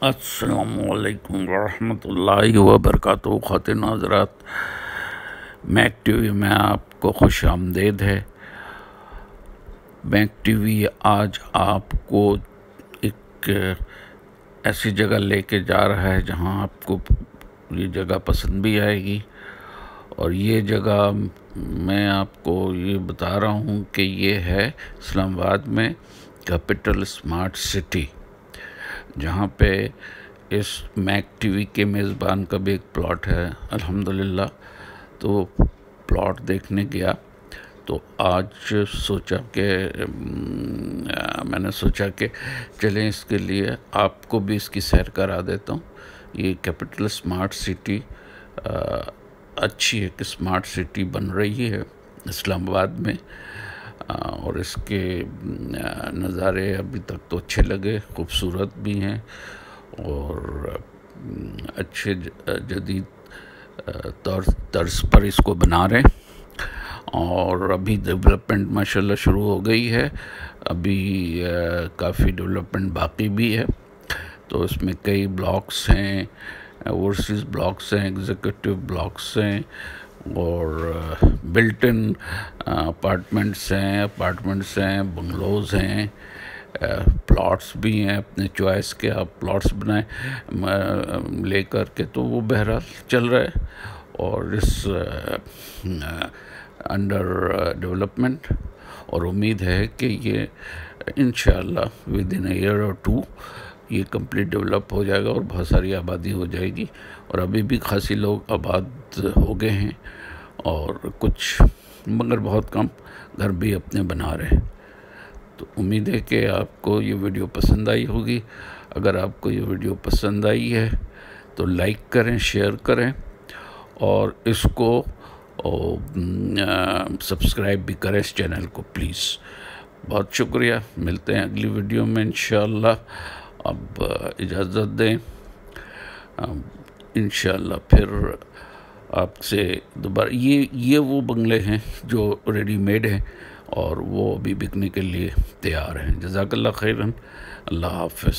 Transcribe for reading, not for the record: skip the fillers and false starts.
السلام علیکم ورحمۃ اللہ وبرکاتہ۔ خواتین حضرات، میک ٹی وی میں آپ کو خوش آمدید ہے۔ میک ٹی وی آج آپ کو ایک ایسی جگہ لے کے جا رہا ہے جہاں آپ کو یہ جگہ پسند بھی آئے گی، اور یہ جگہ میں آپ کو یہ بتا رہا ہوں کہ یہ ہے اسلام آباد میں کیپٹل اسمارٹ سٹی، جہاں پہ اس میک ٹی وی کے میزبان کا بھی ایک پلاٹ ہے الحمدللہ۔ تو پلاٹ دیکھنے گیا تو آج سوچا کہ میں نے سوچا کہ چلیں اس کے لیے آپ کو بھی اس کی سیر کرا دیتا ہوں۔ یہ کیپٹل اسمارٹ سٹی اچھی ایک اسمارٹ سٹی بن رہی ہے اسلام آباد میں، اور اس کے نظارے ابھی تک تو اچھے لگے، خوبصورت بھی ہیں اور اچھے جدید طرز پر اس کو بنا رہے ہیں، اور ابھی ڈیولپمنٹ ماشاءاللہ شروع ہو گئی ہے۔ ابھی کافی ڈیولپمنٹ باقی بھی ہے، تو اس میں کئی بلاکس ہیں، اوورسیز بلاکس ہیں، ایگزیکٹو بلاکس ہیں، اور بلٹ ان اپارٹمنٹس ہیں، بنگلوز ہیں، پلاٹس بھی ہیں، اپنے چوائس کے آپ پلاٹس بنائیں لے کر کے، تو وہ بہرحال چل رہا ہے اور اس انڈر ڈیولپمنٹ، اور امید ہے کہ یہ انشاءاللہ ود ان ایئر اور ٹو یہ کمپلیٹ ڈیولپ ہو جائے گا اور بہت ساری آبادی ہو جائے گی، اور ابھی بھی خاصی لوگ آباد ہو گئے ہیں، اور کچھ مگر بہت کم گھر بھی اپنے بنا رہے ہیں۔ تو امید ہے کہ آپ کو یہ ویڈیو پسند آئی ہوگی۔ اگر آپ کو یہ ویڈیو پسند آئی ہے تو لائک کریں، شیئر کریں، اور اس کو سبسکرائب بھی کریں اس چینل کو پلیز۔ بہت شکریہ، ملتے ہیں اگلی ویڈیو میں انشاءاللہ۔ اب اجازت دیں، انشاءاللہ پھر آپ سے دوبارہ۔ یہ وہ بنگلے ہیں جو ریڈی میڈ ہیں اور وہ ابھی بکنے کے لیے تیار ہیں۔ جزاک اللہ خیراً، اللہ حافظ۔